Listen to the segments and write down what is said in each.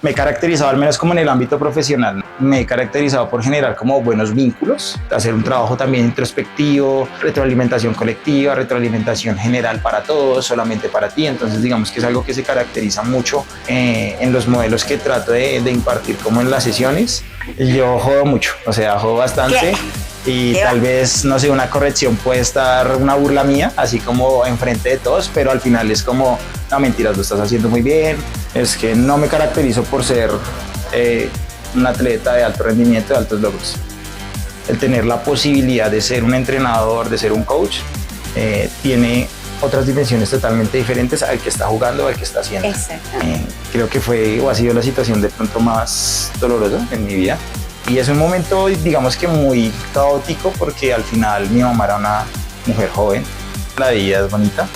Me he caracterizado, al menos como en el ámbito profesional, me he caracterizado por generar como buenos vínculos, hacer un trabajo también introspectivo, retroalimentación colectiva, retroalimentación general para todos, solamente para ti. Entonces digamos que es algo que se caracteriza mucho en los modelos que trato de impartir como en las sesiones. Yo jodo mucho, o sea, jodo bastante. Y tal vez, no sé, una corrección puede estar una burla mía, así como enfrente de todos, pero al final es como, no, mentiras, lo estás haciendo muy bien. Es que no me caracterizo por ser un atleta de alto rendimiento, de altos logros. El tener la posibilidad de ser un entrenador, de ser un coach, tiene otras dimensiones totalmente diferentes al que está jugando o al que está haciendo. Creo que fue o ha sido la situación de pronto más dolorosa en mi vida. Y es un momento, digamos que muy caótico, porque al final mi mamá era una mujer joven. La vida es bonita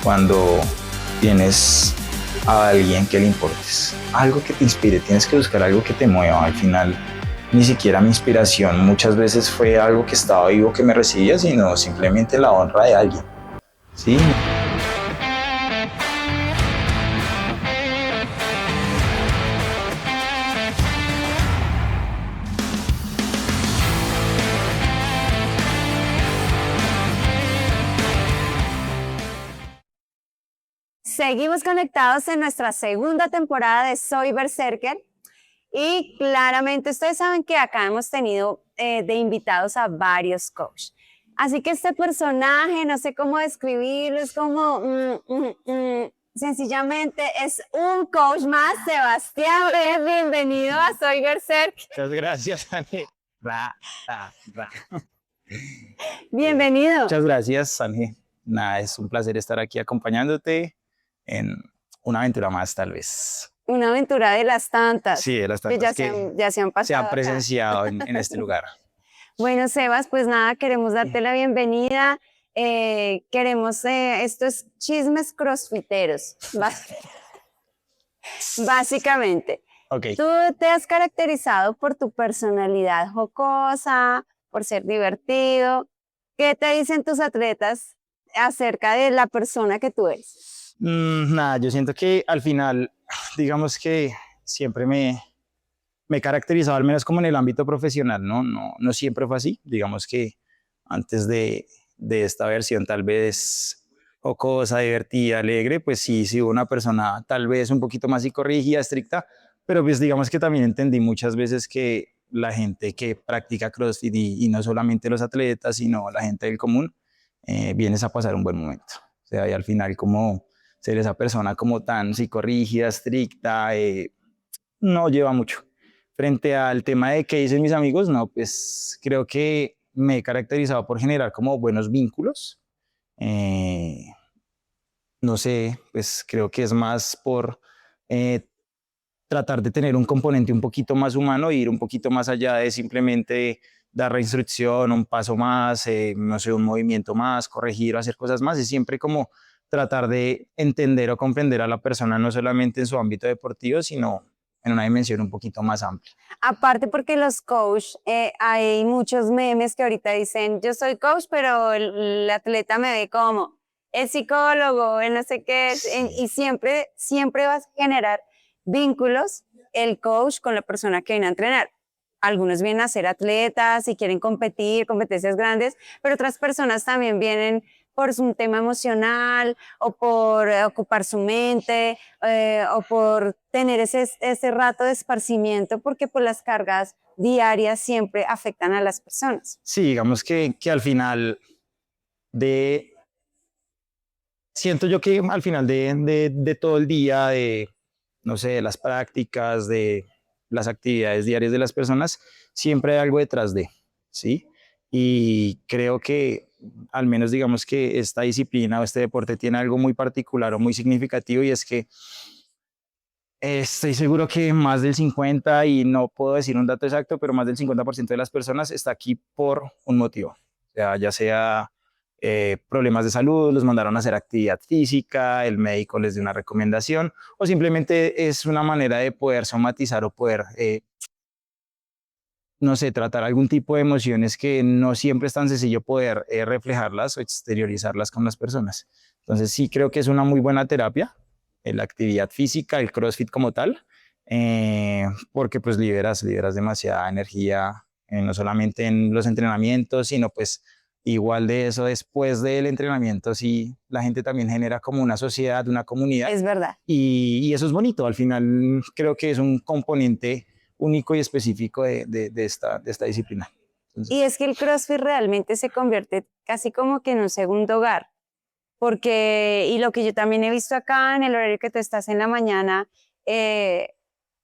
cuando tienes a alguien que le importes, algo que te inspire. Tienes que buscar algo que te mueva. Al final ni siquiera mi inspiración muchas veces fue algo que estaba vivo, que me recibía, sino simplemente la honra de alguien, ¿sí? Seguimos conectados en nuestra segunda temporada de Soy Berserker y claramente ustedes saben que acá hemos tenido de invitados a varios coaches. Así que este personaje, no sé cómo describirlo, es como sencillamente es un coach más. Sebastián, bienvenido a Soy Berserker. Muchas gracias, Sanji. Bienvenido. Muchas gracias, Sanji. Nada, es un placer estar aquí acompañándote en una aventura más, tal vez. Una aventura de las tantas. Sí, de las tantas que ya se han pasado. Se han presenciado en este lugar. Bueno, Sebas, pues nada, queremos darte la bienvenida. Esto es chismes crossfiteros, básicamente. Okay. Tú te has caracterizado por tu personalidad jocosa, por ser divertido. ¿Qué te dicen tus atletas acerca de la persona que tú eres? Nada, yo siento que al final, digamos que siempre me he caracterizado, al menos como en el ámbito profesional, no siempre fue así. Digamos que antes de esta versión tal vez jocosa, divertida, alegre, pues sí hubo una persona tal vez un poquito más psicorrígida, estricta, pero pues digamos que también entendí muchas veces que la gente que practica CrossFit y no solamente los atletas, sino la gente del común, vienes a pasar un buen momento. O sea, y al final como ser esa persona como tan psicorrígida, estricta, no lleva mucho. Frente al tema de qué dicen mis amigos, no, pues creo que me he caracterizado por generar como buenos vínculos. No sé, pues creo que es más por eh, tratar de tener un componente un poquito más humano e ir un poquito más allá de simplemente dar la instrucción, un paso más, no sé, un movimiento más, corregir o hacer cosas más. Es siempre como tratar de entender o comprender a la persona, no solamente en su ámbito deportivo, sino en una dimensión un poquito más amplia. Aparte porque los coach, hay muchos memes que ahorita dicen, yo soy coach, pero el atleta me ve como el psicólogo, el no sé qué, y siempre vas a generar vínculos el coach con la persona que viene a entrenar. Algunos vienen a ser atletas y quieren competir, competencias grandes, pero otras personas también vienen por un tema emocional o por ocupar su mente o por tener ese rato de esparcimiento, porque pues las cargas diarias siempre afectan a las personas. Sí, digamos que al final siento yo que al final de todo el día, no sé, de las prácticas, de las actividades diarias de las personas, siempre hay algo detrás de, ¿sí? Y creo que al menos digamos que esta disciplina o este deporte tiene algo muy particular o muy significativo, y es que estoy seguro que más del 50, y no puedo decir un dato exacto, pero más del 50% de las personas está aquí por un motivo. O sea, ya sea problemas de salud, los mandaron a hacer actividad física, el médico les dio una recomendación, o simplemente es una manera de poder somatizar o poder, no sé, tratar algún tipo de emociones que no siempre es tan sencillo poder reflejarlas o exteriorizarlas con las personas. Entonces sí creo que es una muy buena terapia, la actividad física, el CrossFit como tal. porque pues liberas demasiada energía, no solamente en los entrenamientos, sino pues igual de eso después del entrenamiento, sí, la gente también genera como una sociedad, una comunidad, Es verdad. y eso es bonito. Al final creo que es un componente único y específico de esta disciplina. Y Entonces, es que el CrossFit realmente se convierte casi como que en un segundo hogar, porque, y lo que yo también he visto acá en el horario que tú estás en la mañana, eh,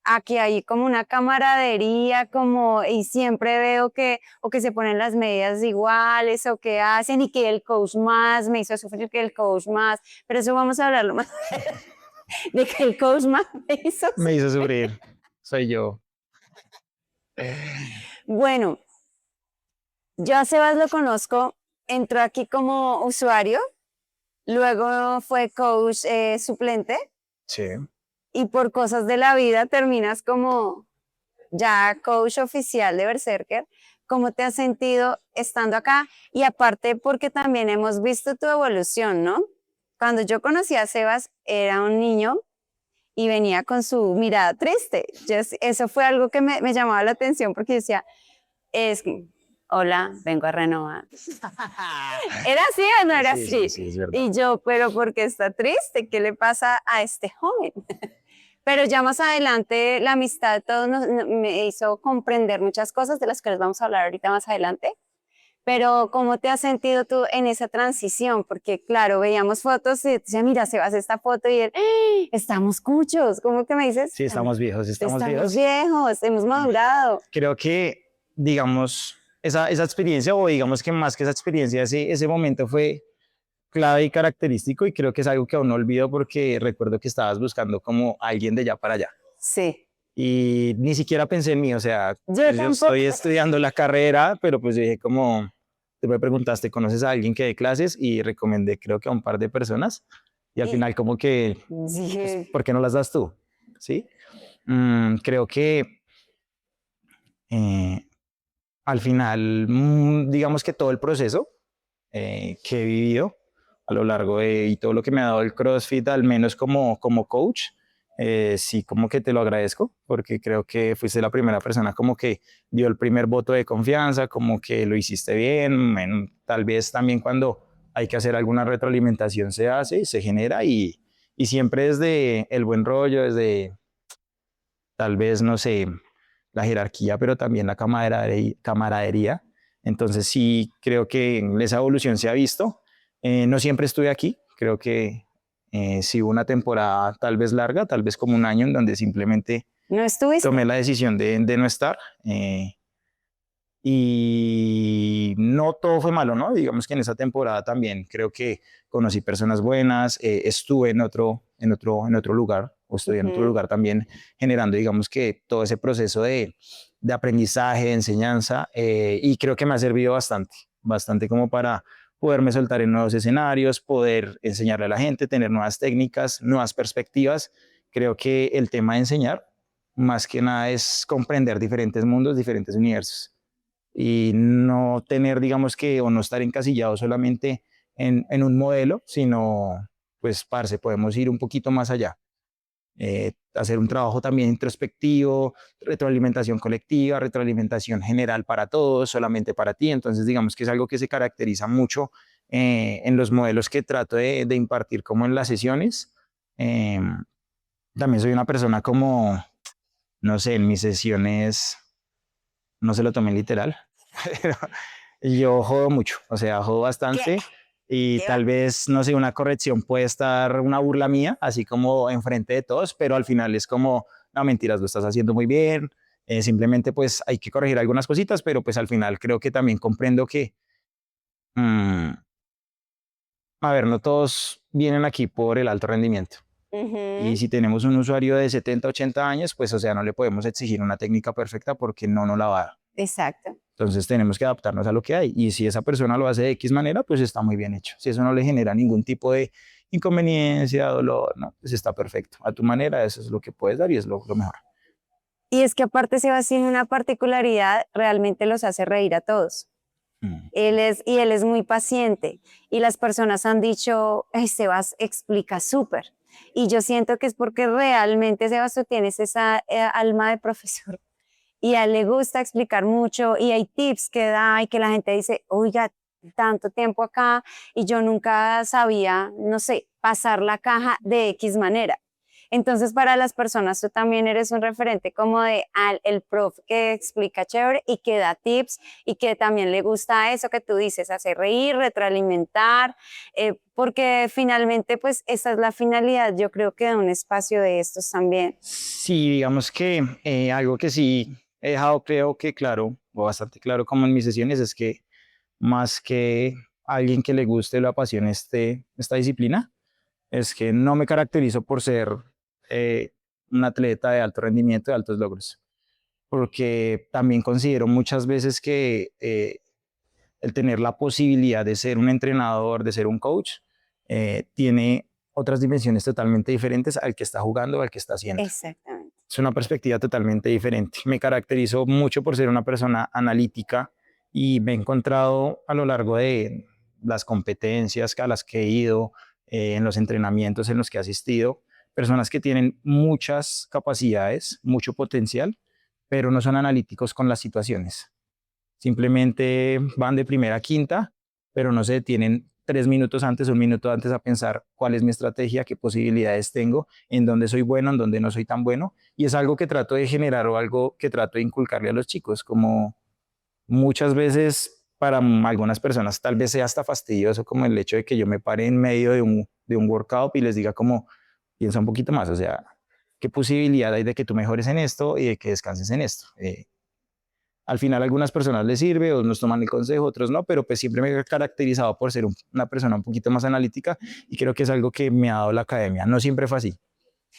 aquí hay como una camaradería, como, y siempre veo que, o que se ponen las medidas iguales, o que hacen, y que el coach más me hizo sufrir, que el coach más, pero eso vamos a hablarlo más, de que el coach más me hizo me sufrir. hizo sufrir, soy yo. Bueno, yo a Sebas lo conozco, entró aquí como usuario, luego fue coach suplente, Sí. y por cosas de la vida terminas como ya coach oficial de Berserker. ¿Cómo te has sentido estando acá? Y aparte porque también hemos visto tu evolución, ¿no? Cuando yo conocí a Sebas era un niño y venía con su mirada triste. Eso fue algo que me llamaba la atención porque decía, es, hola, vengo a renovar. ¿Era así o no era Sí, sí, así? sí, es verdad. Y yo, pero ¿por qué está triste? ¿Qué le pasa a este joven? Pero ya más adelante la amistad de todos me hizo comprender muchas cosas de las que les vamos a hablar ahorita más adelante. Pero ¿cómo te has sentido tú en esa transición? Porque claro, veíamos fotos y decía, mira, se va a hacer esta foto y él, ¡ah! Estamos cuchos. ¿Cómo que me dices? Sí, estamos viejos, estamos Estamos viejos. viejos, hemos madurado. Creo que, digamos, esa experiencia, o digamos que más que esa experiencia, ese momento fue clave y característico, y creo que es algo que aún no olvido porque recuerdo que estabas buscando como alguien de allá para allá. Sí, Y ni siquiera pensé en mí, o sea, yo pues yo tampoco. estoy estudiando la carrera, pero pues yo dije como, tú me preguntaste, ¿conoces a alguien que dé clases? Y recomendé creo que a un par de personas, y al Y final como que, pues, dije, ¿por qué no las das tú? ¿Sí? Creo que eh, al final, digamos que todo el proceso que he vivido a lo largo de y todo lo que me ha dado el CrossFit, al menos como coach, sí, como que te lo agradezco, porque creo que fuiste la primera persona como que dio el primer voto de confianza, como que lo hiciste bien. Bueno, tal vez también cuando hay que hacer alguna retroalimentación se hace, se genera, y siempre desde el buen rollo, desde tal vez, no sé, la jerarquía, pero también la camaradería. Entonces sí, creo que esa evolución se ha visto. No siempre estuve aquí, creo que sí hubo una temporada tal vez larga, tal vez como un año, en donde simplemente ¿no estuviste? tomé la decisión de no estar. Y no todo fue malo, ¿no? Digamos que en esa temporada también creo que conocí personas buenas, estuve en otro lugar, o estoy en otro Ujú. lugar también, generando, digamos que todo ese proceso de aprendizaje, de enseñanza, y creo que me ha servido bastante, bastante como para poderme soltar en nuevos escenarios, poder enseñarle a la gente, tener nuevas técnicas, nuevas perspectivas. Creo que el tema de enseñar, más que nada, es comprender diferentes mundos, diferentes universos, y no tener, digamos que, o no estar encasillado solamente en un modelo, sino, pues, parce, podemos ir un poquito más allá. Hacer un trabajo también introspectivo, retroalimentación colectiva, retroalimentación general para todos, solamente para ti. Entonces, digamos que es algo que se caracteriza mucho en los modelos que trato de impartir como en las sesiones. Eh, También soy una persona como, no sé, en mis sesiones no se lo tomen literal, pero yo jodo mucho, o sea, jodo ¿Qué? bastante, y ¿Qué va? tal vez, no sé, una corrección puede estar una burla mía, así como enfrente de todos, pero al final es como, no, mentiras, lo estás haciendo muy bien, simplemente pues hay que corregir algunas cositas, pero pues al final creo que también comprendo que, mm, a ver, no todos vienen aquí por el alto rendimiento. Y Ujú. si tenemos un usuario de 70, 80 años, pues o sea, no le podemos exigir una técnica perfecta porque no nos la va a dar. Exacto. Entonces tenemos que adaptarnos a lo que hay. Y si esa persona lo hace de X manera, pues está muy bien hecho. Si eso no le genera ningún tipo de inconveniencia, dolor, no, pues está perfecto. A tu manera, eso es lo que puedes dar y es lo mejor. Y es que aparte Sebas tiene una particularidad, realmente los hace reír a todos. Mm. Él es muy paciente y las personas han dicho, "Ay, Sebas explica súper". Y yo siento que es porque realmente, Sebas, tú tienes esa alma de profesor y a él le gusta explicar mucho y hay tips que da y que la gente dice, oiga, tanto tiempo acá y yo nunca sabía, no sé, pasar la caja de X manera. Entonces, para las personas, tú también eres un referente como de el prof que explica chévere y que da tips y que también le gusta eso que tú dices, hacer reír, retroalimentar, porque finalmente, pues, esa es la finalidad, yo creo que de un espacio de estos también. Sí, digamos que algo que sí he dejado, creo que claro, o bastante claro como en mis sesiones, es que más que alguien que le guste o le apasione esta disciplina, es que no me caracterizo por ser eh, un atleta de alto rendimiento, de altos logros, porque también considero muchas veces que el tener la posibilidad de ser un entrenador, de ser un coach, tiene otras dimensiones totalmente diferentes al que está jugando o al que está haciendo. Exactamente. Es una perspectiva totalmente diferente. Me caracterizo mucho por ser una persona analítica y me he encontrado a lo largo de las competencias a las que he ido, en los entrenamientos en los que he asistido, personas que tienen muchas capacidades, mucho potencial, pero no son analíticos con las situaciones. Simplemente van de primera a quinta, pero no se detienen 3 minutos antes, 1 minuto antes a pensar cuál es mi estrategia, qué posibilidades tengo, en dónde soy bueno, en dónde no soy tan bueno. Y es algo que trato de generar o algo que trato de inculcarle a los chicos, como muchas veces para algunas personas tal vez sea hasta fastidioso como el hecho de que yo me pare en medio de un workout y les diga como, piensa un poquito más, o sea, qué posibilidad hay de que tú mejores en esto y de que descanses en esto. Al final a algunas personas les sirve, o nos toman el consejo, otros no, pero pues siempre me he caracterizado por ser una persona un poquito más analítica y creo que es algo que me ha dado la academia. No siempre fue así.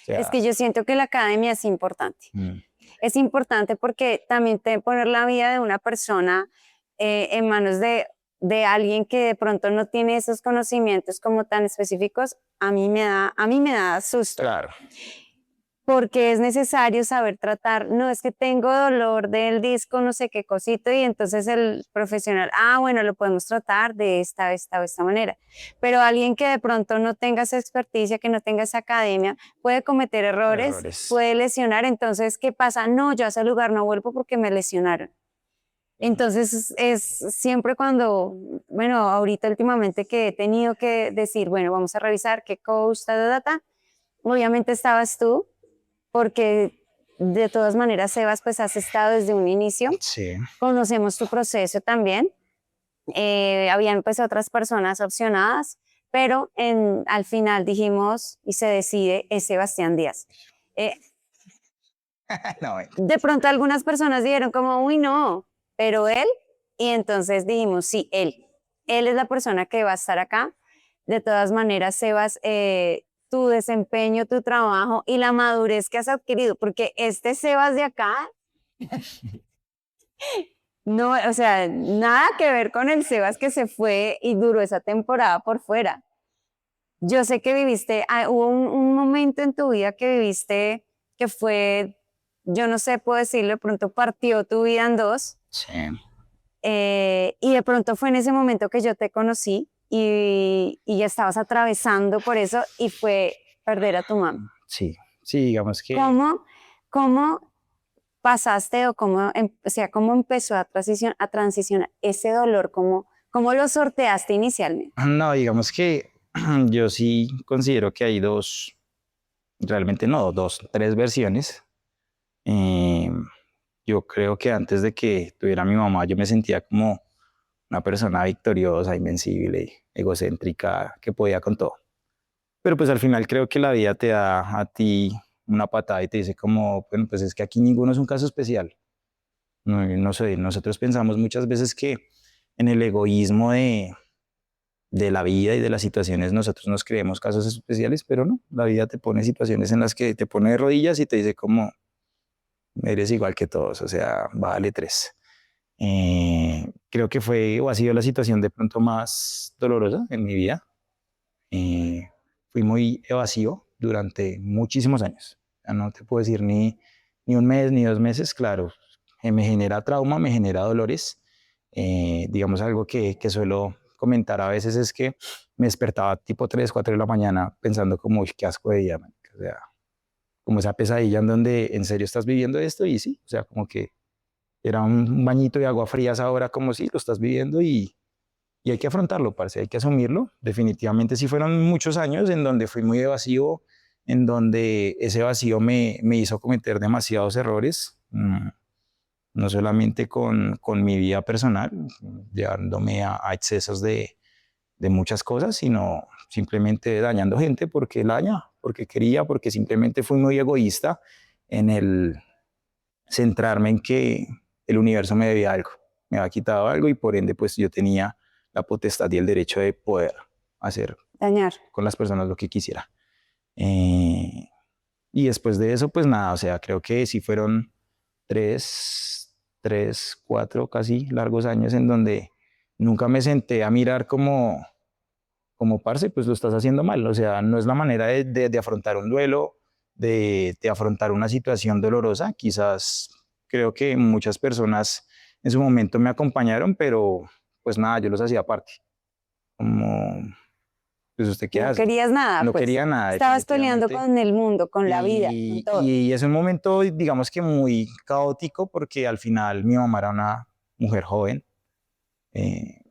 O Es sea, que yo siento que la academia es importante. mm, Es importante porque también te poner la vida de una persona en manos de alguien que de pronto no tiene esos conocimientos como tan específicos, a mí me da susto, claro, porque es necesario saber tratar, no es que tengo dolor del disco, no sé qué cosito, y entonces el profesional, bueno, lo podemos tratar de esta o esta manera. Pero alguien que de pronto no tenga esa experticia, que no tenga esa academia, puede cometer errores, errores. puede lesionar. Entonces, ¿qué pasa? No, yo a ese lugar no vuelvo porque me lesionaron. Entonces, es siempre cuando, bueno, ahorita últimamente que he tenido que decir, bueno, vamos a revisar qué coach, data, obviamente estabas tú porque de todas maneras, Sebas, pues has estado desde un inicio, Sí, conocemos tu proceso también, habían pues otras personas opcionadas, pero al final dijimos y se decide es Sebastián Díaz. Eh, no, de pronto algunas personas dijeron como, uy, no, pero él, y entonces dijimos, sí, él es la persona que va a estar acá. De todas maneras, Sebas, tu desempeño, tu trabajo y la madurez que has adquirido, porque este Sebas de acá, no, o sea, nada que ver con el Sebas que se fue y duró esa temporada por fuera. Yo sé que viviste, hubo un momento en tu vida que viviste que fue, yo no sé, puedo decirlo, de pronto partió tu vida en dos, sí, y de pronto fue en ese momento que yo te conocí y ya estabas atravesando por eso y fue perder a tu mamá. sí, sí, digamos que, ¿Cómo, cómo pasaste o cómo, o sea, cómo empezó a transicionar ese dolor? ¿Cómo lo sorteaste inicialmente? no, digamos que yo sí considero que hay dos, realmente no, dos, tres versiones. Eh, yo creo que antes de que tuviera a mi mamá, yo me sentía como una persona victoriosa, invencible, egocéntrica, que podía con todo. Pero pues al final creo que la vida te da a ti una patada y te dice como, bueno, pues es que aquí ninguno es un caso especial. No, no sé, nosotros pensamos muchas veces que en el egoísmo de la vida y de las situaciones nosotros nos creemos casos especiales, pero no, la vida te pone situaciones en las que te pone de rodillas y te dice como, eres igual que todos, o sea, vale tres. Creo que fue o ha sido la situación de pronto más dolorosa en mi vida. Fui muy evasivo durante muchísimos años. Ya no te puedo decir ni un mes, ni 2 meses, claro. Me genera trauma, me genera dolores. Digamos algo que suelo comentar a veces es que me despertaba tipo 3, 4 de la mañana pensando como, uy, qué asco de día, marica. O sea, como esa pesadilla en donde en serio estás viviendo esto y sí, o sea, como que era un bañito de agua fría esa hora como si lo estás viviendo y hay que afrontarlo, parce, hay que asumirlo. Definitivamente sí fueron muchos años en donde fui muy evasivo, en donde ese vacío me hizo cometer demasiados errores, no solamente con mi vida personal, llevándome a excesos de muchas cosas, sino simplemente dañando gente porque la daña, porque quería, porque simplemente fui muy egoísta en el centrarme en que el universo me debía algo, me había quitado algo y por ende pues yo tenía la potestad y el derecho de poder hacer Dañar. con las personas lo que quisiera. Eh, y después de eso pues nada, o sea, creo que sí fueron 4 casi largos años en donde nunca me senté a mirar como parce, pues lo estás haciendo mal. O sea, no es la manera de afrontar un duelo, de afrontar una situación dolorosa. Quizás creo que muchas personas en su momento me acompañaron, pero pues nada, yo los hacía aparte. Como, pues usted qué No hace. querías nada, No pues. quería nada, Estabas peleando definitivamente. con el mundo, con la vida, con todo. Y es un momento, digamos que muy caótico, porque al final mi mamá era una mujer joven, eh,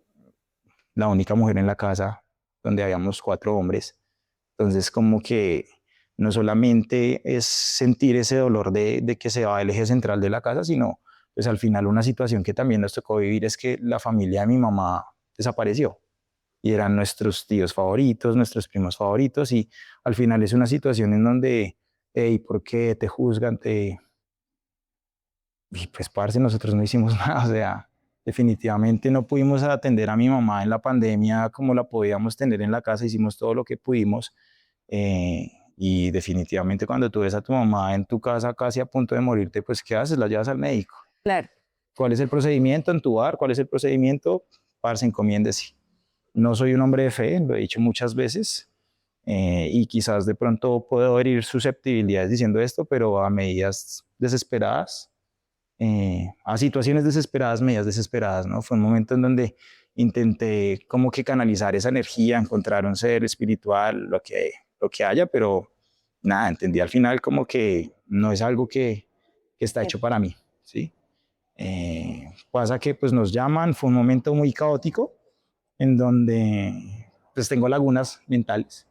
la única mujer en la casa donde habíamos 4 hombres. Entonces, como que no solamente es sentir ese dolor de que se va el eje central de la casa, sino pues al final una situación que también nos tocó vivir es que la familia de mi mamá desapareció y eran nuestros tíos favoritos, nuestros primos favoritos y al final es una situación en donde, hey, ¿por qué te juzgan? Y pues, parce, nosotros no hicimos nada, o sea, definitivamente no pudimos atender a mi mamá en la pandemia como la podíamos tener en la casa, hicimos todo lo que pudimos. Y definitivamente cuando tú ves a tu mamá en tu casa casi a punto de morirte, pues ¿qué haces? La llevas al médico. Claro. ¿Cuál es el procedimiento? Entubar. ¿Cuál es el procedimiento? Parce, encomiéndese. No soy un hombre de fe, lo he dicho muchas veces, y quizás de pronto puedo herir susceptibilidades diciendo esto, pero a medidas desesperadas, a situaciones desesperadas, medidas desesperadas, ¿no? Fue un momento en donde intenté como que canalizar esa energía, encontrar un ser espiritual, lo que haya, pero nada, entendí al final como que no es algo que está hecho para mí, ¿sí? Pasa que pues nos llaman, fue un momento muy caótico en donde pues tengo lagunas mentales.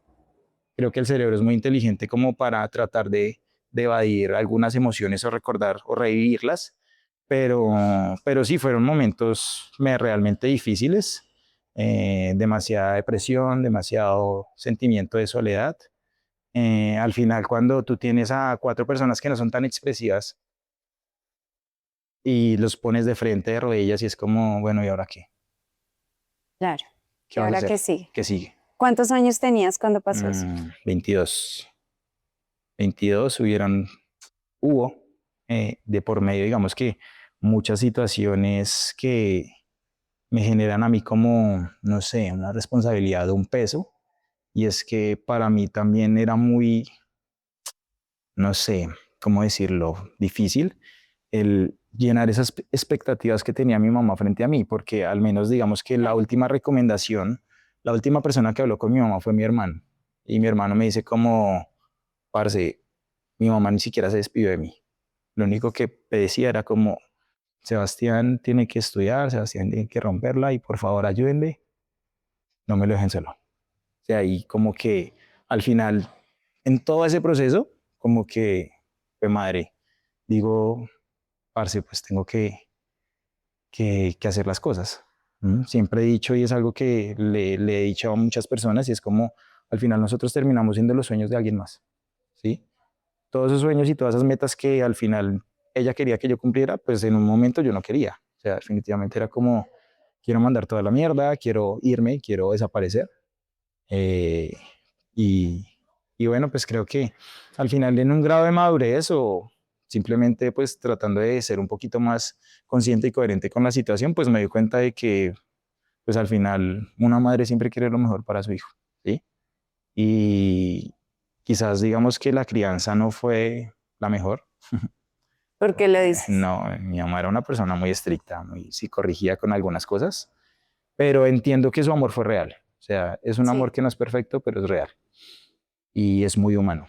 Creo que el cerebro es muy inteligente como para tratar de evadir algunas emociones o recordar o revivirlas, pero sí fueron momentos realmente difíciles, demasiada depresión, demasiado sentimiento de soledad. Al final, cuando tú tienes a 4 personas que no son tan expresivas y los pones de frente, de rodillas, y es como, bueno, ¿y ahora qué? Claro. ¿Qué ¿Y vas a ahora hacer? qué sigue? ¿Qué sigue? ¿Cuántos años tenías cuando pasó eso? 22. 22 hubo de por medio, digamos que muchas situaciones que me generan a mí como, no sé, una responsabilidad o un peso. Y es que para mí también era muy, no sé, ¿cómo decirlo? Difícil el llenar esas expectativas que tenía mi mamá frente a mí, porque al menos digamos que la última recomendación, la última persona que habló con mi mamá fue mi hermano. Y mi hermano me dice como, parce, mi mamá ni siquiera se despidió de mí. Lo único que decía era como, Sebastián tiene que estudiar, Sebastián tiene que romperla y por favor ayúdenle, no me lo dejen solo. O sea, y como que al final, en todo ese proceso, como que fue madre, digo, parce, pues tengo que hacer las cosas. Siempre he dicho y es algo que le he dicho a muchas personas y es como al final nosotros terminamos siendo los sueños de alguien más, ¿sí? Todos esos sueños y todas esas metas que al final ella quería que yo cumpliera, pues en un momento yo no quería. O sea, definitivamente era como, quiero mandar toda la mierda, quiero irme, quiero desaparecer. Eh, y, y bueno, pues creo que al final en un grado de madurez o simplemente pues tratando de ser un poquito más consciente y coherente con la situación, pues me di cuenta de que pues al final una madre siempre quiere lo mejor para su hijo, ¿sí? Y quizás digamos que la crianza no fue la mejor. ¿Por qué lo dices? No, mi mamá era una persona muy estricta, muy sí corrigía con algunas cosas, pero entiendo que su amor fue real. O sea, es un amor Sí. que no es perfecto, pero es real y es muy humano.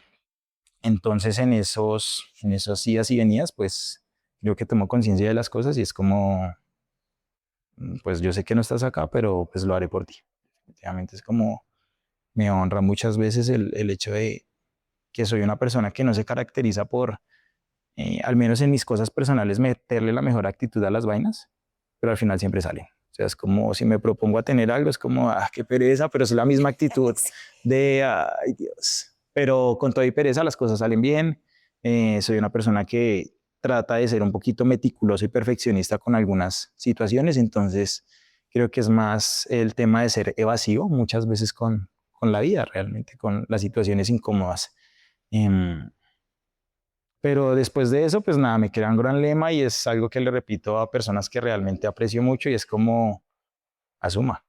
Entonces, en esos idas y venidas, pues creo que tomo conciencia de las cosas y es como, pues yo sé que no estás acá, pero pues lo haré por ti. Efectivamente, es como, me honra muchas veces el hecho de que soy una persona que no se caracteriza por, al menos en mis cosas personales, meterle la mejor actitud a las vainas, pero al final siempre salen. O sea, es como si me propongo a tener algo, es como, ah, qué pereza, pero es la misma actitud de, ay Dios. Pero con toda y pereza las cosas salen bien. Soy una persona que trata de ser un poquito meticuloso y perfeccionista con algunas situaciones, entonces creo que es más el tema de ser evasivo muchas veces con la vida, realmente, con las situaciones incómodas. Em, pero después de eso, pues nada, me queda un gran lema y es algo que le repito a personas que realmente aprecio mucho y es como, asuma.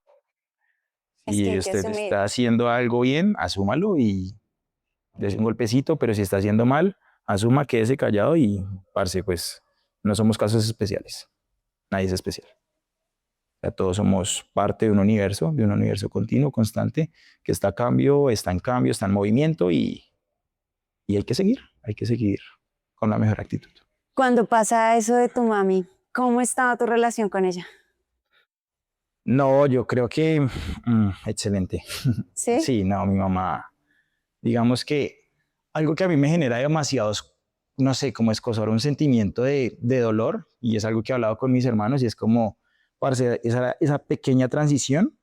Es que Si hay que usted asumir. está haciendo algo bien, asúmalo y dése un golpecito, pero si está haciendo mal, asuma, quédese callado y, parce, pues no somos casos especiales. Nadie es especial. O sea, todos somos parte de un universo continuo, constante, que está a cambio, está en movimiento y hay que seguir con la mejor actitud. Cuando pasa eso de tu mami, ¿cómo estaba tu relación con ella? No, yo creo que excelente. ¿Sí? Sí, no, mi mamá, digamos que algo que a mí me genera demasiados, no sé, como escozor, un sentimiento de dolor, y es algo que he hablado con mis hermanos, y es como, parce, esa pequeña transición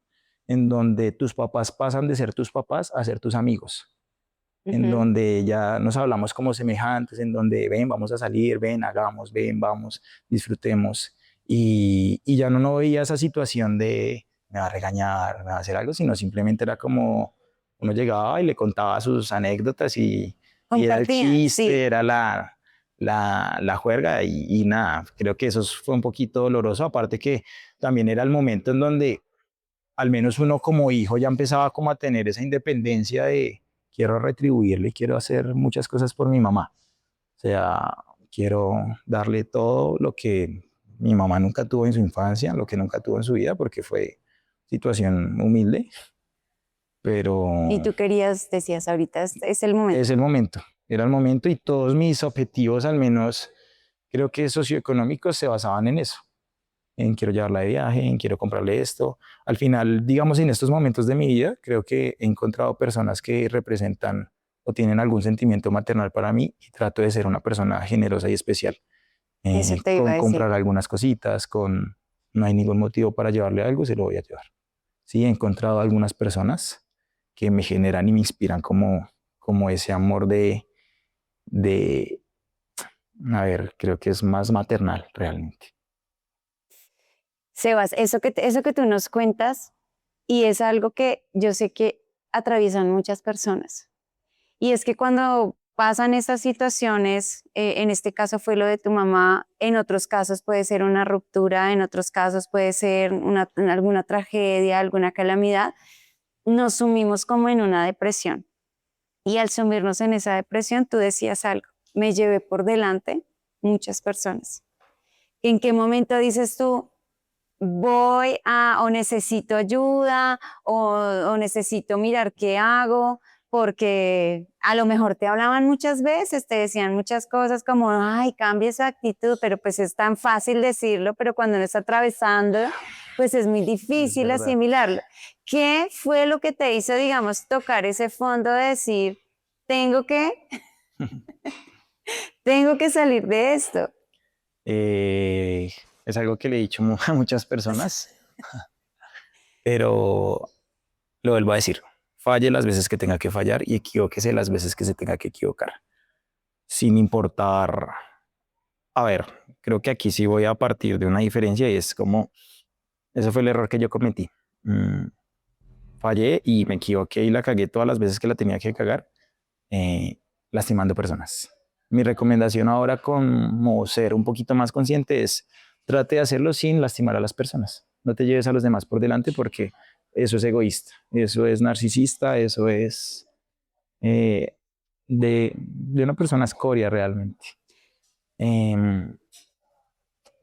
en donde tus papás pasan de ser tus papás a ser tus amigos, en Ujú. donde ya nos hablamos como semejantes, en donde ven, vamos a salir, ven, hagamos, ven, vamos, disfrutemos. Y ya no veía esa situación de me va a regañar, me va a hacer algo, sino simplemente era como uno llegaba y le contaba sus anécdotas y era el Compartían, chiste, sí. era la juerga y nada, creo que eso fue un poquito doloroso, aparte que también era el momento en donde al menos uno como hijo ya empezaba como a tener esa independencia de quiero retribuirle, quiero hacer muchas cosas por mi mamá. O sea, quiero darle todo lo que mi mamá nunca tuvo en su infancia, lo que nunca tuvo en su vida, porque fue situación humilde, Y pero tú querías, decías ahorita, es el es momento. el momento, era el momento y todos mis objetivos, al menos creo que socioeconómicos, se basaban en eso, en quiero llevarla de viaje, en quiero comprarle esto. Al final, digamos, en estos momentos de mi vida, creo que he encontrado personas que representan o tienen algún sentimiento maternal para mí y trato de ser una persona generosa y especial, Eso te iba con a decir. comprar algunas cositas, con no hay ningún motivo para llevarle algo, se lo voy a llevar. Sí, he encontrado algunas personas que me generan y me inspiran como ese amor de, a ver, creo que es más maternal realmente. Sebas, eso que tú nos cuentas, y es algo que yo sé que atraviesan muchas personas. Y es que cuando pasan estas situaciones, en este caso fue lo de tu mamá, en otros casos puede ser una ruptura, en otros casos puede ser alguna tragedia, alguna calamidad, nos sumimos como en una depresión. Y al sumirnos en esa depresión, tú decías algo, me llevé por delante muchas personas. ¿En qué momento dices tú, voy a o necesito ayuda o necesito mirar qué hago? Porque a lo mejor te hablaban muchas veces, te decían muchas cosas como, ay, cambia esa actitud, pero pues es tan fácil decirlo, pero cuando uno está atravesando, pues es muy Es difícil verdad. asimilarlo. ¿Qué fue lo que te hizo, digamos, tocar ese fondo de decir, tengo que, tengo que salir de esto? Eh, es algo que le he dicho a muchas personas, pero lo vuelvo a decir. Falle las veces que tenga que fallar y equivóquese las veces que se tenga que equivocar. Sin importar. A ver, creo que aquí sí voy a partir de una diferencia y es como, ese fue el error que yo cometí. Mm, fallé y me equivoqué y la cagué todas las veces que la tenía que cagar, eh, lastimando personas. Mi recomendación ahora como ser un poquito más consciente es trate de hacerlo sin lastimar a las personas. No te lleves a los demás por delante porque eso es egoísta, eso es narcisista, eso es eh, de una persona escoria realmente.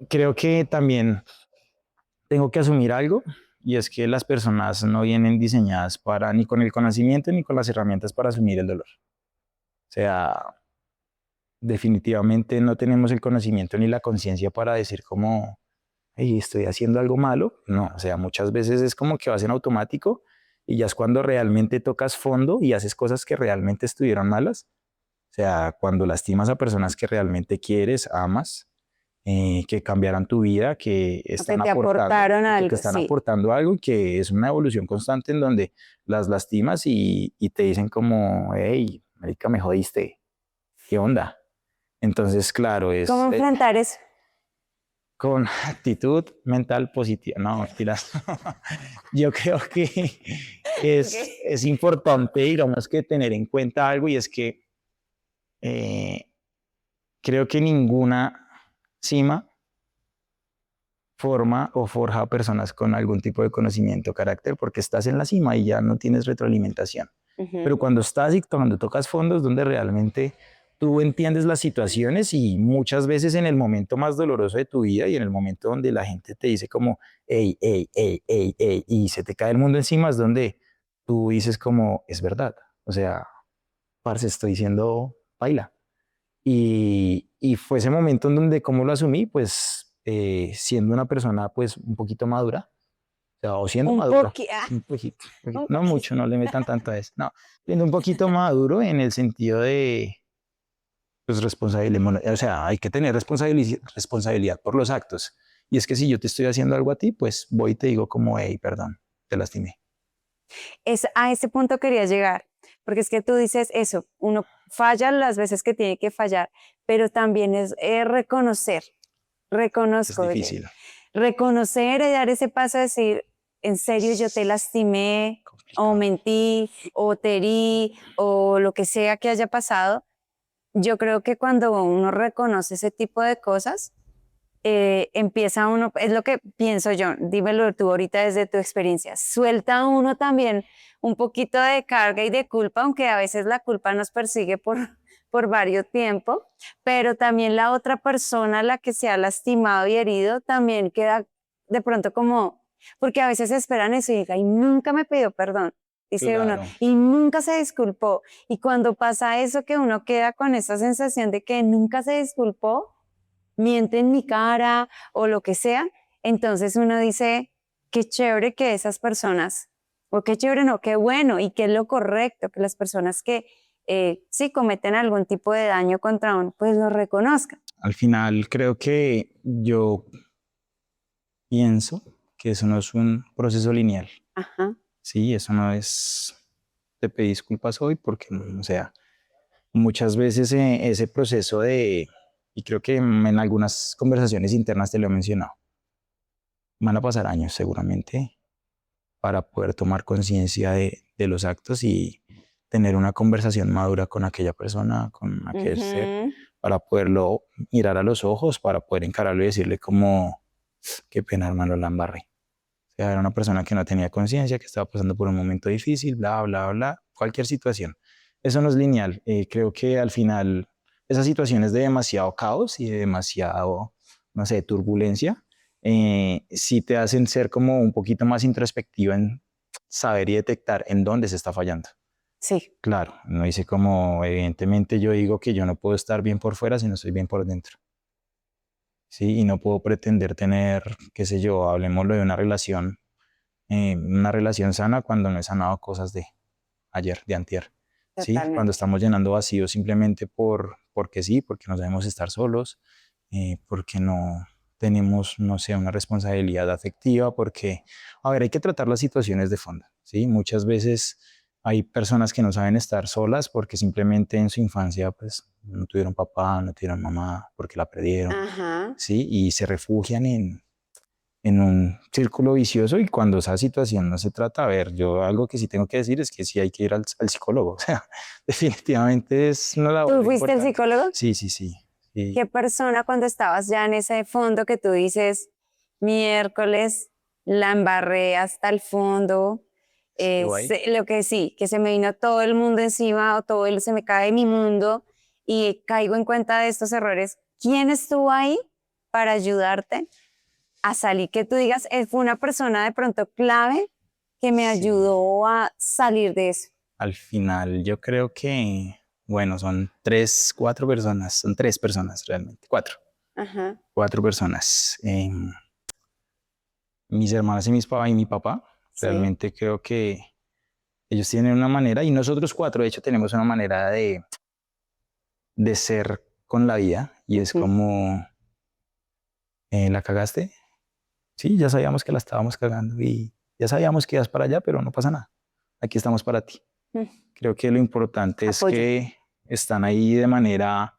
Creo que también tengo que asumir algo y es que las personas no vienen diseñadas para ni con el conocimiento ni con las herramientas para asumir el dolor. O sea, definitivamente no tenemos el conocimiento ni la conciencia para decir como, hey, estoy haciendo algo malo. No, o sea, muchas veces es como que vas en automático y ya es cuando realmente tocas fondo y haces cosas que realmente estuvieron malas. O sea, cuando lastimas a personas que realmente quieres, amas, que cambiaran tu vida, que O que están te aportando, aportaron que te algo, están sí. aportando algo y que es una evolución constante en donde las lastimas y te dicen como, hey, marica, me jodiste, ¿qué onda? Entonces, claro, ¿Cómo es enfrentar eso? con actitud mental positiva. No, mentiras. Yo creo que Okay. es importante, digamos, que tener en cuenta algo y es que eh, creo que ninguna cima forma o forja a personas con algún tipo de conocimiento o carácter porque estás en la cima y ya no tienes retroalimentación. Pero Ujú. cuando estás y cuando tocas fondos donde realmente tú entiendes las situaciones y muchas veces en el momento más doloroso de tu vida y en el momento donde la gente te dice como, hey, hey, hey, hey, hey, y se te cae el mundo encima es donde tú dices como, es verdad. O sea, parce, estoy diciendo baila. Y fue ese momento en donde, ¿cómo lo asumí? Pues siendo una persona pues un poquito madura, o sea, o siendo Un maduro, poquito, un no poquito. mucho, no le metan tanto a eso, no, siendo un poquito maduro en el sentido de, pues responsabilidad, o sea, hay que tener responsabilidad por los actos. Y es que si yo te estoy haciendo algo a ti, pues voy y te digo como, hey, perdón, te lastimé. Es, a ese punto quería llegar, porque es que tú dices eso, uno falla las veces que tiene que fallar, pero también es reconocer, Es reconozco, difícil, reconocer y dar ese paso a decir, en serio yo te es lastimé o complicado. mentí o te herí o lo que sea que haya pasado. Yo creo que cuando uno reconoce ese tipo de cosas, empieza uno, es lo que pienso yo, dímelo tú ahorita desde tu experiencia, suelta uno también un poquito de carga y de culpa, aunque a veces la culpa nos persigue por varios tiempo, pero también la otra persona, la que se ha lastimado y herido, también queda de pronto como, porque a veces esperan eso y diga, y nunca me pidió perdón. Dice uno, Claro, y nunca se disculpó. Y cuando pasa eso, que uno queda con esa sensación de que nunca se disculpó, miente en mi cara o lo que sea, entonces uno dice, qué chévere que esas personas, o qué chévere, no, qué bueno, y qué es lo correcto, que las personas que sí cometen algún tipo de daño contra uno, pues lo reconozcan. al final creo que yo pienso que eso no es un proceso lineal. Ajá. Sí, eso no es, te pedí disculpas hoy porque, o sea, muchas veces ese proceso de, y creo que en algunas conversaciones internas te lo he mencionado, van a pasar años seguramente para poder tomar conciencia de los actos y tener una conversación madura con aquella persona, con aquel ser, Ujú. para poderlo mirar a los ojos, para poder encararlo y decirle como, qué pena hermano, la embarré. O sea, era una persona que no tenía conciencia, que estaba pasando por un momento difícil, bla, bla, bla, cualquier situación. Eso no es lineal. Creo que al final esas situaciones de demasiado caos y de demasiado, no sé, turbulencia, sí te hacen ser como un poquito más introspectiva en saber y detectar en dónde se está fallando. Sí, Claro, no dice como, evidentemente yo digo que yo no puedo estar bien por fuera si no estoy bien por dentro. Sí, y no puedo pretender tener, qué sé yo, hablemoslo de una relación sana cuando no he sanado cosas de ayer, de antier. ¿Sí? Cuando totalmente. estamos llenando vacíos simplemente porque sí, porque no debemos estar solos, porque no tenemos, no sé, una responsabilidad afectiva, porque, a ver, hay que tratar las situaciones de fondo, ¿sí? Muchas veces hay personas que no saben estar solas porque simplemente en su infancia, pues, no tuvieron papá, no tuvieron mamá, porque la perdieron, Ajá. ¿sí? Y se refugian en un círculo vicioso y cuando esa situación no se trata, a ver, yo algo que sí tengo que decir es que sí hay que ir al psicólogo, o sea, definitivamente es una ¿Tú labor fuiste el importante. psicólogo? Sí, sí, sí, sí. ¿Qué persona cuando estabas ya en ese fondo que tú dices, miércoles, la embarré hasta el fondo, Estuvo ahí. lo que sí, que se me vino todo el mundo encima o todo el, se me cae mi mundo y caigo en cuenta de estos errores? ¿Quién estuvo ahí para ayudarte? a salir, que tú digas, él fue una persona de pronto clave que me Sí. ayudó a salir de eso? Al final yo creo que, bueno, son tres, cuatro personas, son tres personas realmente, Ajá, cuatro personas. Mis hermanas y mis papá y mi papá, sí. realmente creo que ellos tienen una manera, y nosotros cuatro de hecho tenemos una manera de ser con la vida, y es Ujú. como, ¿la cagaste? Sí, ya sabíamos que la estábamos cagando y ya sabíamos que ibas para allá, pero no pasa nada. Aquí estamos para ti. Mm, Creo que lo importante es apoyo. que están ahí de manera,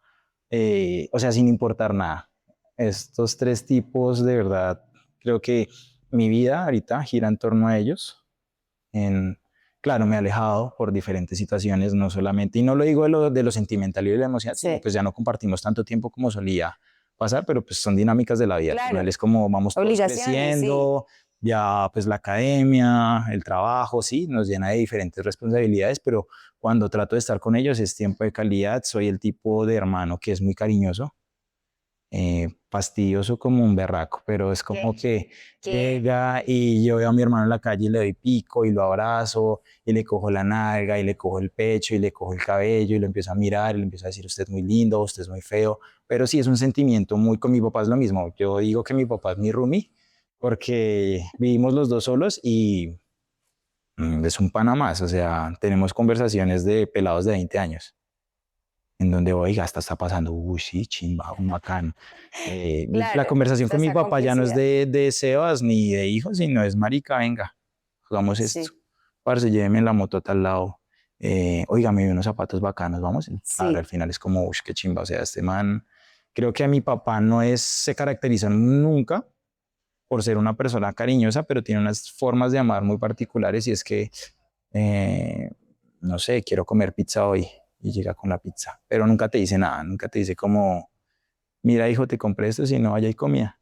o sea, sin importar nada. Estos tres tipos, de verdad, creo que mi vida ahorita gira en torno a ellos. En, claro, me he alejado por diferentes situaciones, no solamente, y no lo digo de lo sentimental y de lo emocional, sino Sí, pues ya no compartimos tanto tiempo como solía pasar, pero pues son dinámicas de la vida. Al final claro. es como vamos todos Obligaciones, sí. creciendo, ya pues la academia, el trabajo, sí, nos llena de diferentes responsabilidades, pero cuando trato de estar con ellos es tiempo de calidad, soy el tipo de hermano que es muy cariñoso, fastidioso como un berraco, pero es como ¿Qué? que ¿Qué? llega y yo veo a mi hermano en la calle y le doy pico y lo abrazo y le cojo la nalga y le cojo el pecho y le cojo el cabello y lo empiezo a mirar y le empiezo a decir usted es muy lindo, usted es muy feo, pero sí es un sentimiento muy, con mi papá es lo mismo, yo digo que mi papá es mi roomie porque vivimos los dos solos y es un pana más, o sea, tenemos conversaciones de pelados de 20 años en donde, oiga, esta está pasando, uy, sí, chimba, un bacán. La Claro, conversación está con mi esa papá ya no es complicidad. de Sebas ni de hijos, sino es marica, venga, hagamos esto. Sí, Parce, lléveme en la moto a tal lado. Oiga, me vi unos zapatos bacanos, vamos. Claro, al sí. final es como, uy, qué chimba. O sea, este man, creo que a mi papá no es, se caracteriza nunca por ser una persona cariñosa, pero tiene unas formas de amar muy particulares y es que eh, no sé, quiero comer pizza hoy y llega con la pizza, pero nunca te dice nada, nunca te dice como, mira hijo, te compré esto, si no, allá hay comida.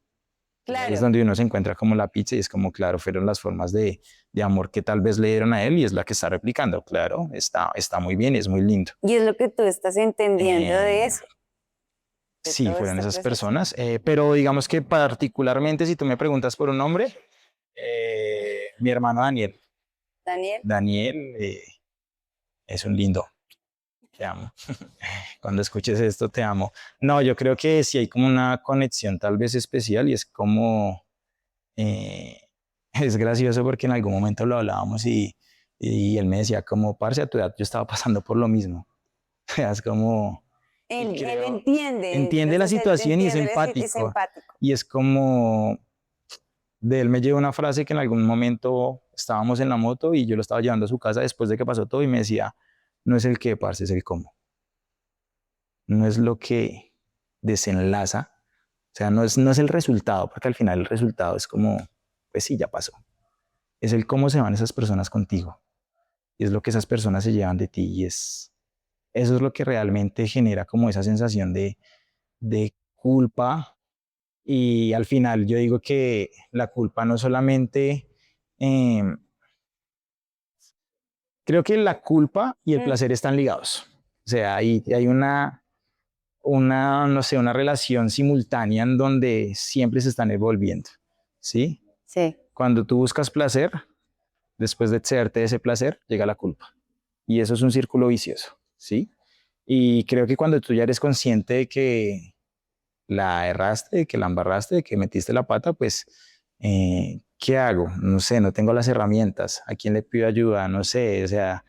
Entonces ahí es Claro. donde uno se encuentra como la pizza y es como, claro, fueron las formas de amor que tal vez le dieron a él y es la que está replicando, claro, está muy bien, es muy lindo. Y es lo que tú estás entendiendo de Eh, eso, de sí, todo fueron este esas proceso. personas, pero digamos que particularmente si tú me preguntas por un nombre, mi hermano Daniel, Daniel. Daniel es un lindo, te amo. Cuando escuches esto, te amo. No, yo creo que sí hay como una conexión tal vez especial y es como, eh, es gracioso porque en algún momento lo hablábamos y él me decía como, parce, a tu edad yo estaba pasando por lo mismo. Es como, y Él creo, entiende, entiende la entonces él te situación y es entiende, es empático. empático. Y es como, de él me lleva una frase que en algún momento estábamos en la moto y yo lo estaba llevando a su casa después de que pasó todo y me decía, no es el qué, parce, es el cómo. No es lo que desenlaza, o sea, no es el resultado, porque al final el resultado es como, pues sí, ya pasó. Es el cómo se van esas personas contigo. Y es lo que esas personas se llevan de ti. Y eso es lo que realmente genera como esa sensación de culpa. Y al final yo digo que la culpa no solamente, eh, creo que la culpa y el Mm, placer están ligados. O sea, hay no sé, una relación simultánea en donde siempre se están evolviendo, ¿sí? sí. Cuando tú buscas placer, después de excederte de ese placer, llega la culpa. Y eso es un círculo vicioso, ¿sí? Y creo que cuando tú ya eres consciente de que la erraste, de que la embarraste, de que metiste la pata, pues, ¿qué hago? No sé, no tengo las herramientas. ¿A quién le pido ayuda? No sé, o sea,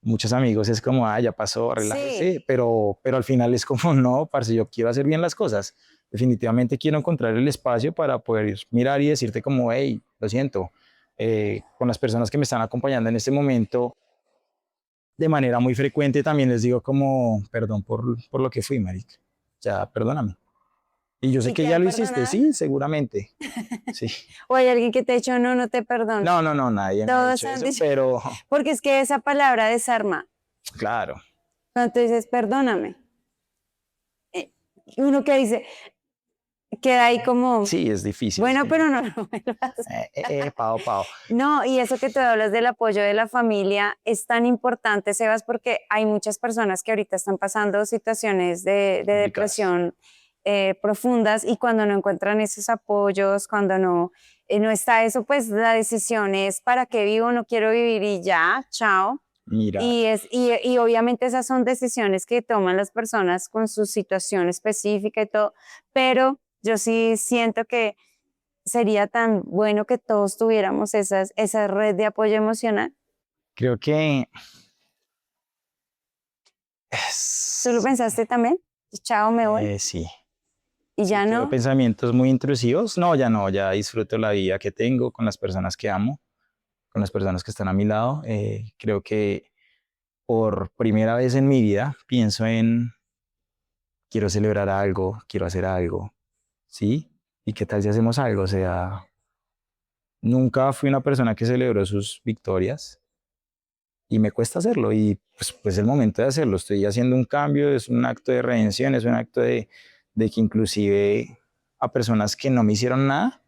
muchos amigos es como, ah, ya pasó, Sí, relájese, pero al final es como, no, parce, yo quiero hacer bien las cosas. Definitivamente quiero encontrar el espacio para poder mirar y decirte como, hey, lo siento, con las personas que me están acompañando en este momento, de manera muy frecuente también les digo como, perdón por lo que fui, marica, ya, perdóname. Y yo sé ¿y que te ya han lo hiciste, perdonado? sí, seguramente, sí. ¿O hay alguien que te ha dicho, no, no te perdono? No, no, no, nadie me ha Todos dicho han eso, dicho, pero porque es que esa palabra desarma. claro, Cuando tú dices, perdóname, eh, uno que dice, queda ahí como, sí, es difícil, bueno, pero no, no me lo hagas. pao, pao. No, y eso que tú hablas del apoyo de la familia es tan importante, Sebas, porque hay muchas personas que ahorita están pasando situaciones de Complicadas. depresión profundas y cuando no encuentran esos apoyos, cuando no está eso, pues la decisión es para qué vivo, no quiero vivir y ya, chao. Mira, Y obviamente esas son decisiones que toman las personas con su situación específica y todo, pero yo sí siento que sería tan bueno que todos tuviéramos esa red de apoyo emocional. creo que ¿Tú lo es- pensaste también? Chao, me voy. sí, Y sí, ya tuve no. pensamientos muy intrusivos. No, ya disfruto la vida que tengo con las personas que amo, con las personas que están a mi lado. Creo que por primera vez en mi vida pienso en quiero celebrar algo, quiero hacer algo, ¿sí? ¿Y qué tal si hacemos algo? O sea, nunca fui una persona que celebró sus victorias y me cuesta hacerlo y pues el momento de hacerlo. Estoy haciendo un cambio, es un acto de redención, es un acto de que inclusive a personas que no me hicieron nada,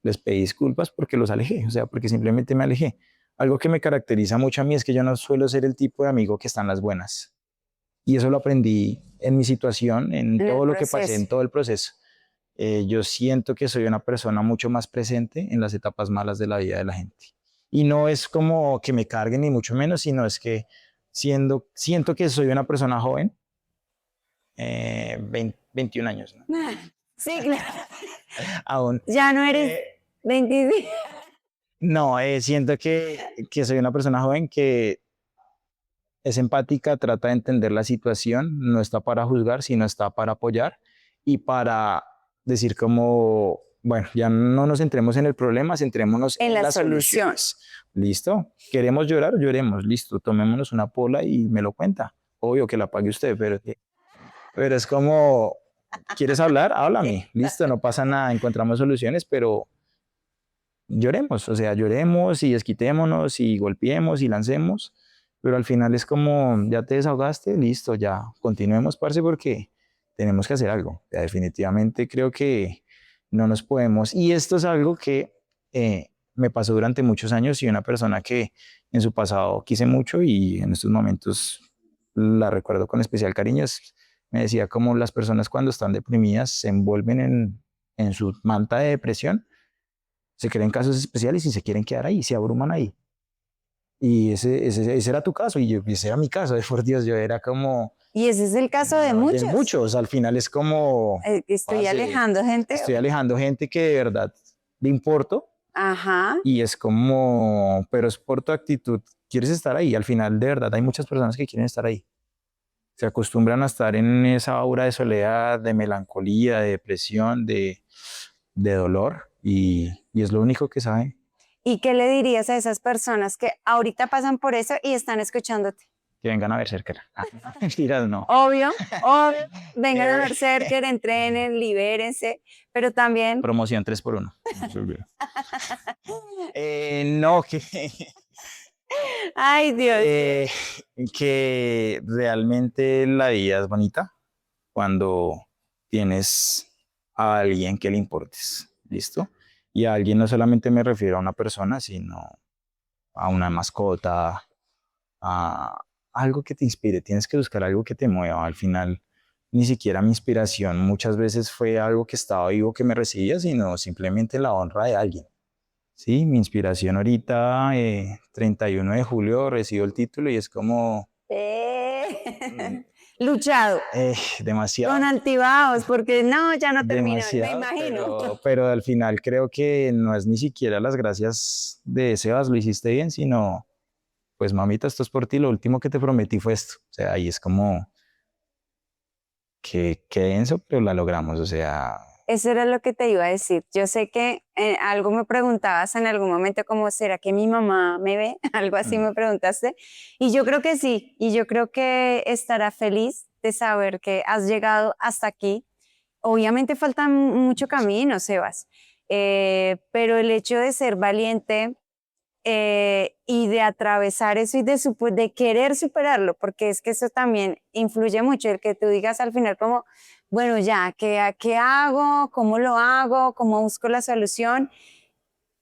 les pedí disculpas porque los alejé, o sea, porque simplemente me alejé. Algo que me caracteriza mucho a mí es que yo no suelo ser el tipo de amigo que está en las buenas. Y eso lo aprendí en mi situación, en En el todo lo que pasé, proceso. en todo el proceso. Yo siento que soy una persona mucho más presente en las etapas malas de la vida de la gente. Y no es como que me carguen ni mucho menos, sino es que siento que soy una persona joven, 21 años, ¿no? Sí, claro. Aún. Ya no eres Eh, 25. no, siento que soy una persona joven que es empática, trata de entender la situación, no está para juzgar, sino está para apoyar y para decir como, bueno, ya no nos centremos en el problema, centrémonos En en la las solución. soluciones. ¿Listo? ¿Queremos llorar? Lloremos. Listo, tomémonos una pola y me lo cuenta. Obvio que la pague usted, pero es como, ¿quieres hablar? Háblame. Listo, no pasa nada, encontramos soluciones, pero lloremos, o sea, lloremos y desquitémonos y golpeemos y lancemos, pero al final es como, ya te desahogaste, listo, ya, continuemos, parce, porque tenemos que hacer algo. Ya, definitivamente creo que no nos podemos, y esto es algo que me pasó durante muchos años y una persona que en su pasado quise mucho y en estos momentos la recuerdo con especial cariño, me decía como las personas cuando están deprimidas se envuelven en su manta de depresión, se creen casos especiales y se quieren quedar ahí, se abruman ahí. Y ese era tu caso y ese era mi caso, por Dios, yo era como, Y ese es el caso de no, de muchos. muchos, al final es como, Estoy parce, alejando gente. estoy alejando gente que de verdad le importo Ajá. y es como, pero es por tu actitud, quieres estar ahí, al final de verdad hay muchas personas que quieren estar ahí, se acostumbran a estar en esa aura de soledad, de melancolía, de depresión, de dolor y es lo único que saben. ¿Y qué le dirías a esas personas que ahorita pasan por eso y están escuchándote? Que vengan a ver cerca. Ah, mentiras, no. Obvio, obvio, vengan a Eh, ver Cerker, entrenen, libérense, pero también, promoción 3x1. No, ay Dios, eh, que realmente la vida es bonita cuando tienes a alguien que le importes. ¿Listo? Y a alguien no solamente me refiero a una persona, sino a una mascota, a algo que te inspire. Tienes que buscar algo que te mueva. Al final, ni siquiera mi inspiración muchas veces fue algo que estaba vivo que me recibía, sino simplemente la honra de alguien. Sí, mi inspiración ahorita, 31 de julio, recibo el título y es como mm, luchado, con demasiado, altibajos, porque no, ya no termino, me demasiado, imagino. pero al final creo que no es ni siquiera las gracias de Sebas, lo hiciste bien, sino, pues mamita, esto es por ti, lo último que te prometí fue esto. O sea, ahí es como que denso, pero la logramos, o sea, Eso era lo que te iba a decir. Yo sé que algo me preguntabas en algún momento como, ¿será que mi mamá me ve? Algo así mm, me preguntaste. Y yo creo que sí. Y yo creo que estará feliz de saber que has llegado hasta aquí. Obviamente falta mucho camino, Sebas. Pero el hecho de ser valiente y de atravesar eso y de querer superarlo, porque es que eso también influye mucho, el que tú digas al final como, bueno, ya, ¿qué hago? ¿Cómo lo hago? ¿Cómo busco la solución?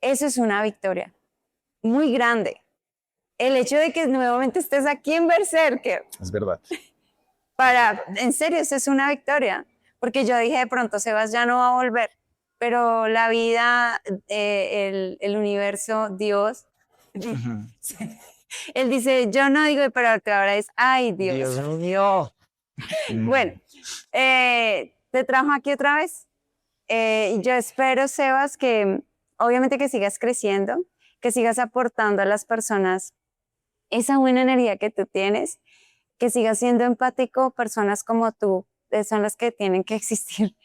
Eso es una victoria muy grande. El hecho de que nuevamente estés aquí en Berserker, es verdad. en serio, eso es una victoria, porque yo dije, de pronto Sebas ya no va a volver, pero la vida, el universo, Dios, Ujú. él dice, yo no digo, pero ahora es, ay Dios. Dios mío. Bueno, te trajo aquí otra vez. Y yo espero, Sebas, que obviamente que sigas creciendo, que sigas aportando a las personas esa buena energía que tú tienes, que sigas siendo empático, personas como tú son las que tienen que existir,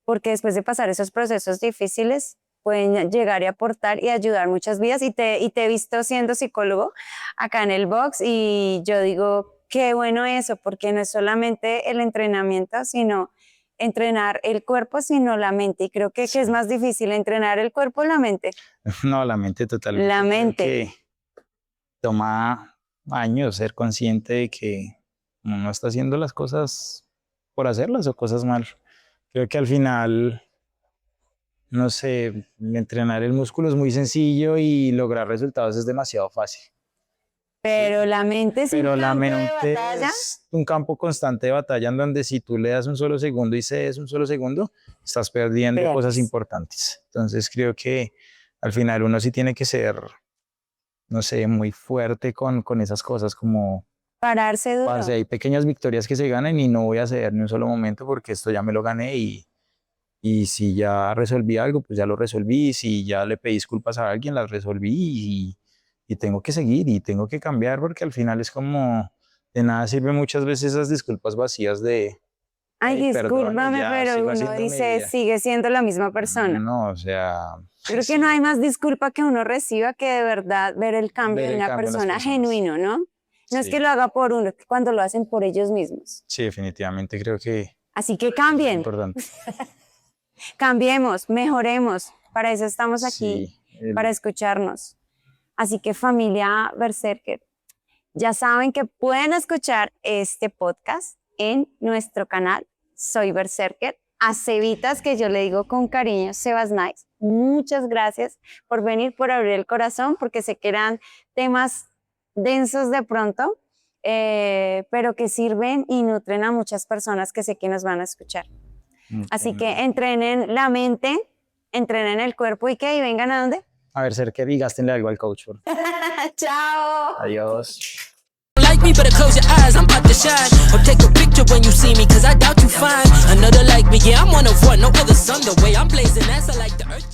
porque después de pasar esos procesos difíciles pueden llegar y aportar y ayudar muchas vidas. Y te he visto siendo psicólogo acá en el box y yo digo, qué bueno eso, porque no es solamente el entrenamiento, sino entrenar el cuerpo, sino la mente. Y creo que es más difícil entrenar el cuerpo o la mente. No, la mente totalmente. La Creo mente. que toma años ser consciente de que uno no está haciendo las cosas por hacerlas o cosas mal. Creo que al final, no sé, entrenar el músculo es muy sencillo y lograr resultados es demasiado fácil. Pero la mente es Pero un la campo de mente batalla. es un campo constante de batalla en donde si tú le das un solo segundo y cedes un solo segundo, estás perdiendo Pierdes. cosas importantes. Entonces creo que al final uno sí tiene que ser, no sé, muy fuerte con esas cosas, como, Pararse duro. parce, hay pequeñas victorias que se ganan y no voy a ceder ni un solo momento porque esto ya me lo gané y si ya resolví algo, pues ya lo resolví, si ya le pedí disculpas a alguien, las resolví y tengo que seguir y tengo que cambiar porque al final es como, de nada sirven muchas veces esas disculpas vacías de, Ay, "Ay, perdone, discúlpame, ya pero sigo uno haciendo mi dice, vida". sigue siendo la misma persona. No, o sea, Creo sí, que no hay más disculpa que uno reciba que de verdad ver el cambio ver en el una cambio en las persona personas. genuino, ¿no? No es Sí, que lo haga por uno, es que cuando lo hacen por ellos mismos. sí, definitivamente creo que Así que es cambien, importante. cambiemos, mejoremos. Para eso estamos aquí, Sí, para escucharnos. Así que familia Berserker, ya saben que pueden escuchar este podcast en nuestro canal Soy Berserker. A Cevitas, que yo le digo con cariño, Sebas Nice, muchas gracias por venir, por abrir el corazón, porque sé que eran temas densos de pronto, pero que sirven y nutren a muchas personas que sé que nos van a escuchar. Así que entrenen la mente, entrenen el cuerpo y que y vengan a dónde. a ver, ser que gástenle algo al coach. Chao. Adiós. Like me, better close your eyes, I'm about to shine. Or take a picture when you see me, cause I doubt you find another like me. Yeah, I'm one of one, no other's on the way. I'm blazing as I like the earth.